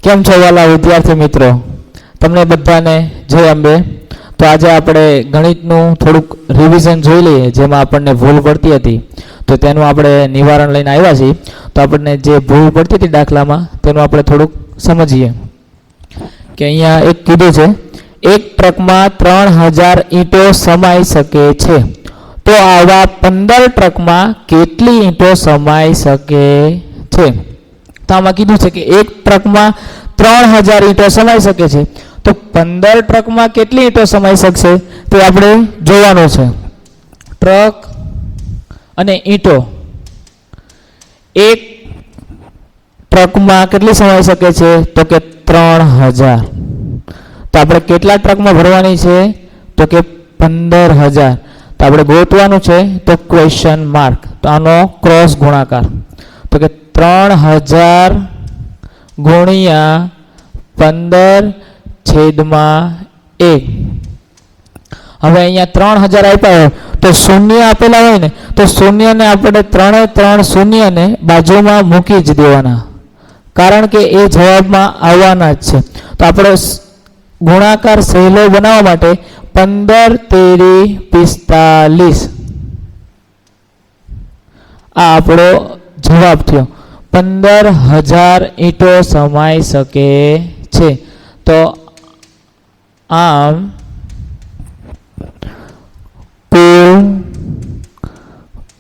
કેમ છો વાલા વિદ્યાર્થી મિત્રો? તમને બધાને જય અંબે. તો આજે આપણે ગણિતનું થોડુંક રિવિઝન જોઈ લઈએ, જેમાં આપણને ભૂલ પડતી હતી તો તેનું આપણે નિવારણ લઈને આવ્યા છીએ. તો આપણને જે ભૂલ પડતી હતી દાખલામાં તેનું આપણે થોડુંક સમજીએ કે અહીંયા એક કીધું છે, એક ટ્રકમાં 3000 ઈંટો સમાઈ શકે છે, તો આવા 15 ટ્રકમાં કેટલી ઈંટો સમાઈ શકે છે? તો આમાં કીધું છે કે એક ટ્રકમાં 3000 ઈંટો સમાઈ શકે છે, તો 15 ટ્રકમાં કેટલી ઈંટો સમાઈ શકશે તે આપણે જોવાનું છે. ટ્રક અને ઈંટો એક ટ્રકમાં કેટલી સમાઈ શકે છે? તો કે 3000. તો આપણે કેટલા ટ્રકમાં ભરવાની છે? તો કે 15000. તો આપણે ગોતવાનું છે તો ક્વેશ્ચન માર્ક, તો આનો ક્રોસ ગુણાકાર, તો કે 3000 ગુણ્યા 15/1. હવે અહીંયા 3000 આપ્યા હોય તો શૂન્ય આપેલા હોય ને, તો શૂન્યને આપણે 3 શૂન્યને બાજુમાં મૂકી જ દેવાના, કારણ કે એ જવાબમાં આવવાના જ છે. તો આપણે ગુણાકાર સહેલો બનાવવા માટે 15×3 = 45 આ આપણો જવાબ થયો. 15000 ઈંટો સમાઈ શકે છે. તો આમ કુલ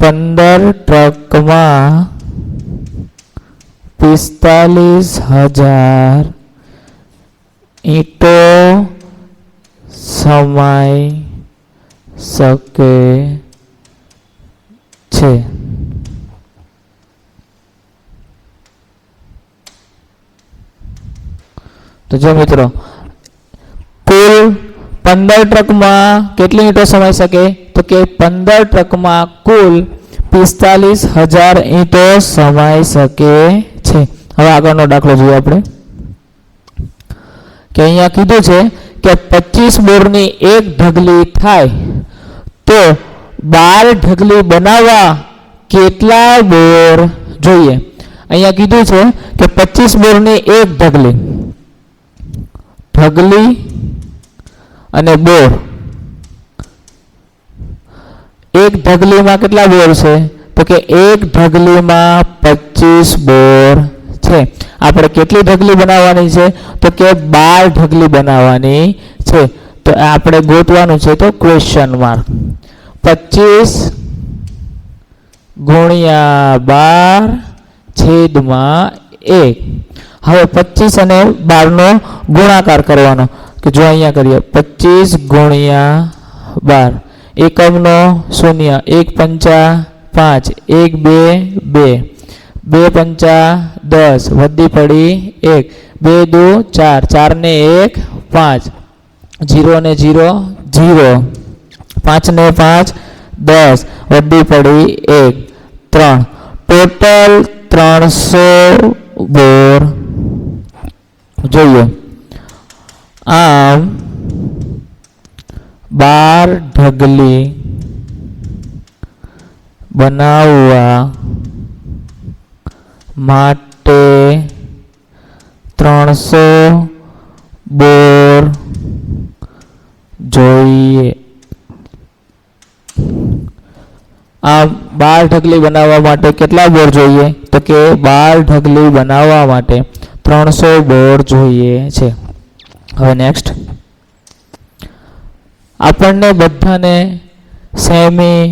15 ટ્રકમાં 45000 ઈંટો સમાઈ શકે છે. તો જો મિત્રો, કુલ 15 ટ્રકમાં કેટલી ઈંટો સમાઈ શકે? તો કે 15 ટ્રકમાં કુલ 45000 ઈંટો સમાઈ શકે છે. હવે આગળનો દાખલો જોઈએ આપણે કે અહીંયા કીધું છે કે 25 બોરની એક ઢગલી થાય તો 12 ઢગલી બનાવવા કેટલા બોર જોઈએ? અહીંયા કીધું છે કે 25 બોરની એક ઢગલી અને બોર, એક ઢગલીમાં કેટલા બોર છે? તો કે એક ઢગલીમાં 25 બોર છે. આપણે કેટલી ઢગલી બનાવવાની છે? તો કે 12 ઢગલી બનાવવાની છે. તો આપણે ગોતવાનું છે તો ક્વેશ્ચન માર્ક, 25 ગુણ્યા 12/1. હવે 25 અને 12 નો ગુણાકાર કરવાનો, કે જો અહીંયા કરીએ 25 ગુણ્યા 12, એકમનો શૂન્ય, 1 પંચા 5, 1 2 2 પંચા 10, વધી પડી 1, 2 દુ 4, 4 ને 1 5, 0 ને 0 0, 5 ને 5 10, વધી પડી 1 3, ટોટલ 300 બોર જોઈએ. આમ 12 ઢગલી બનાવવા માટે 300 બોર જોઈએ. આમ 12 ઢગલી બનાવવા માટે કેટલા બોર જોઈએ? તો કે 12 ઢગલી બનાવવા માટે 300 બોર જોઈએ છે. હવે નેક્સ્ટ, આપણને બધાને સેમી,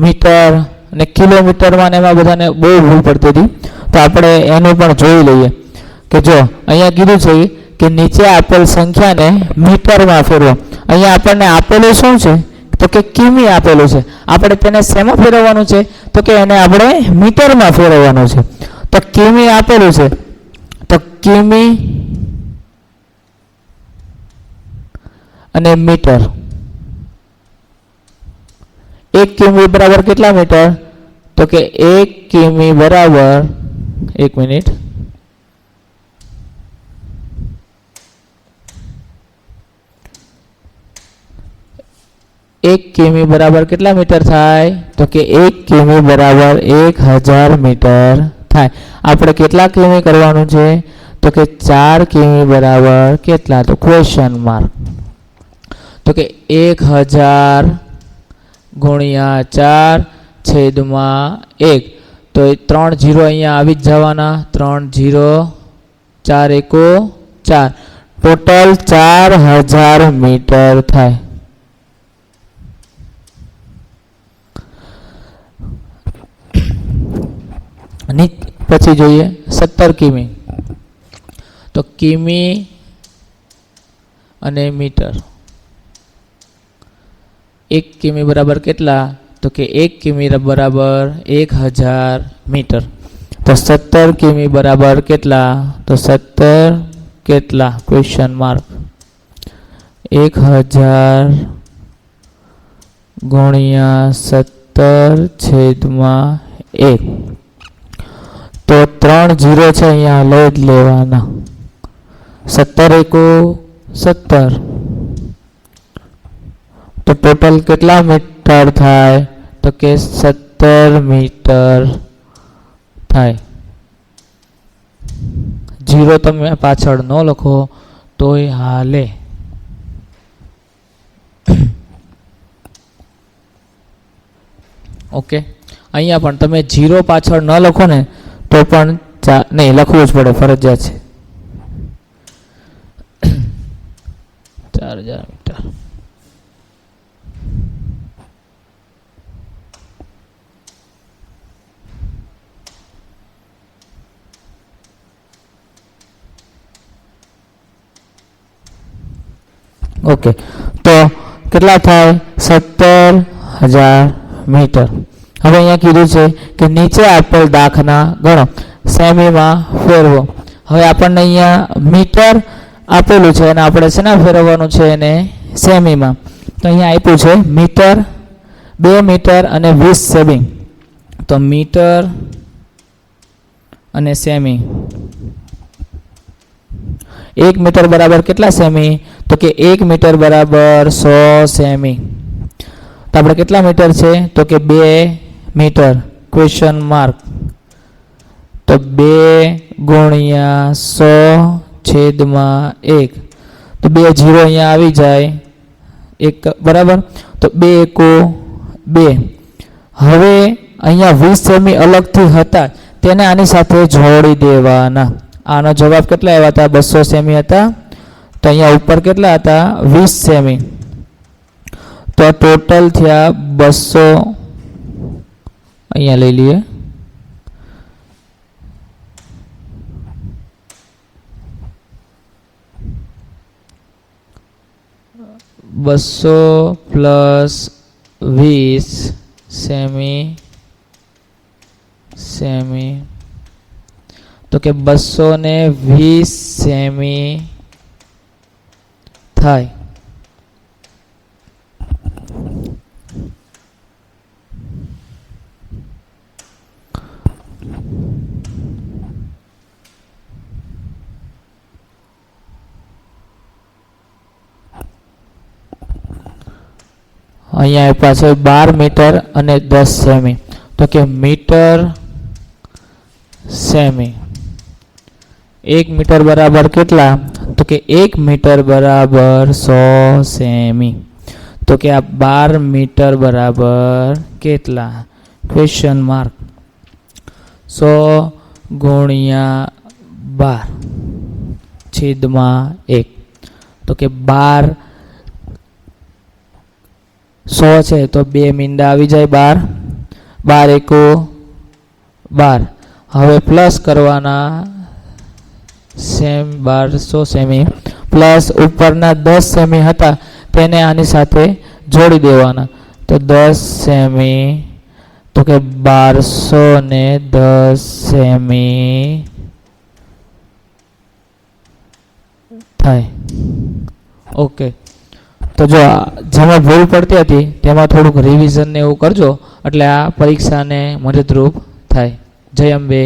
મીટર અને કિલોમીટરમાં એમાં બધાને બહુ ભૂલ પડતી હતી, તો આપણે એનું પણ જોઈ લઈએ કે જો અહીંયા કીધું છે કે નીચે આપેલ સંખ્યાને મીટરમાં ફેરવો. અહીંયા આપણને આપેલું શું છે? તો કે કિમી આપેલું છે. આપણે તેને શેમાં ફેરવવાનું છે? તો કે એને આપણે મીટરમાં ફેરવવાનું છે. તો કિમી આપેલું છે, તો કિમી અને મીટર. 1 કિમી બરાબર કેટલા મીટર? તો કે 1 કિમી બરાબર, 1 મિનિટ, 1 કિમી બરાબર કેટલા મીટર થાય? તો કે 1 કિમી બરાબર 1000 મીટર થાય. આપણે કેટલા કિમી કરવાનું છે? તો કે 4 કિમી બરાબર કેટલા? તો ક્વેશ્ચન માર્ક. તો કે 1000 ગુણ્યા 4 છેદમાં 1. તો એ 3 0 અહીંયા આવી જ જવાના. 3 0 4 એકો 4. ટોટલ 4000 મીટર થાય. પછી જોઈએ 17 કિમી. તો કિમી અને મીટર. 1 કિમી બરાબર કેટલા? તો કે 1 કિમી બરાબર 1000 મીટર. તો 17 કિમી બરાબર કેટલા? તો 17 કેટલા? Question mark. 1000 ગુણ્યા 17 છેદમાં 1. તો 3 0 છે અહીંયા લઈ જ લેવાના. 17 એકો 17. તો ટોટલ કેટલા મીટર થાય? તો કે 17 મીટર થાય. 0 તમે પાછળ ન લખો તોય હાલે. ઓકે, અહીંયા પણ તમે 0 પાછળ ન લખો ને તો પણ નહીં, લખવું જ પડે, ફરજિયાત છે. 4000 મીટર. ઓકે, તો કેટલા થાય? 17,000 મીટર. હવે અહીંયા કીધું છે કે નીચે આપેલ દાખલા ગણો, સેમીમાં ફેરવો. હવે આપણને અહીંયા મીટર આપેલું છે અને આપણે શેના ફેરવવાનું છે? એને સેમીમાં. તો અહીંયા આપ્યું છે મીટર, 2 મીટર અને 20 સેમી. તો મીટર અને સેમી. 1 મીટર બરાબર કેટલા સેમી? તો કે 1 મીટર બરાબર 100 સેમી. તો આપણે કેટલા મીટર છે? તો કે 2 મીટર. Question mark. તો 2 ગુણ્યા 100 છેદમાં 1. તો 2 0 અહીંયા આવી જાય 1 બરાબર. તો 2 એકો 2. હવે અહીંયા 20 સેમી અલગથી હતા તેને આની સાથે જોડી દેવાના. આનો જવાબ કેટલા આવ્યા હતા? 200 સેમી હતા. તો અહીંયા ઉપર કેટલા હતા? 20 સેમી. તો ટોટલ થયા 200. અહીંયા લઈ લઈએ. 200 પ્લસ 20 સેમી. તો કે 220 સેમી થાય. અહીંયા પાસે 12 મીટર અને 10 સેમી. તો કે મીટર સેમી. 1 મીટર બરાબર કેટલા? તો કે 1 મીટર બરાબર 100 સેમી. તો કે આ 12 મીટર બરાબર કેટલા? Question mark. 100 ગુણ્યા 12 છેદમાં 1. તો કે 12 100 છે તો 2 મીંડા આવી જાય 12. 12 એકો 12. હવે પ્લસ કરવાના 1200 સેમી પ્લસ ઉપરના 10 સેમી હતા તેને આની સાથે જોડી દેવાના. તો 10 સેમી. તો કે 1200 ને 10 સેમી થાય. ઓકે, તો જો જેમાં ભૂલ પડતી હતી તેમાં થોડુંક રિવિઝન ને એવું કરજો એટલે આ પરીક્ષાને મદદરૂપ થાય. જય અંબે.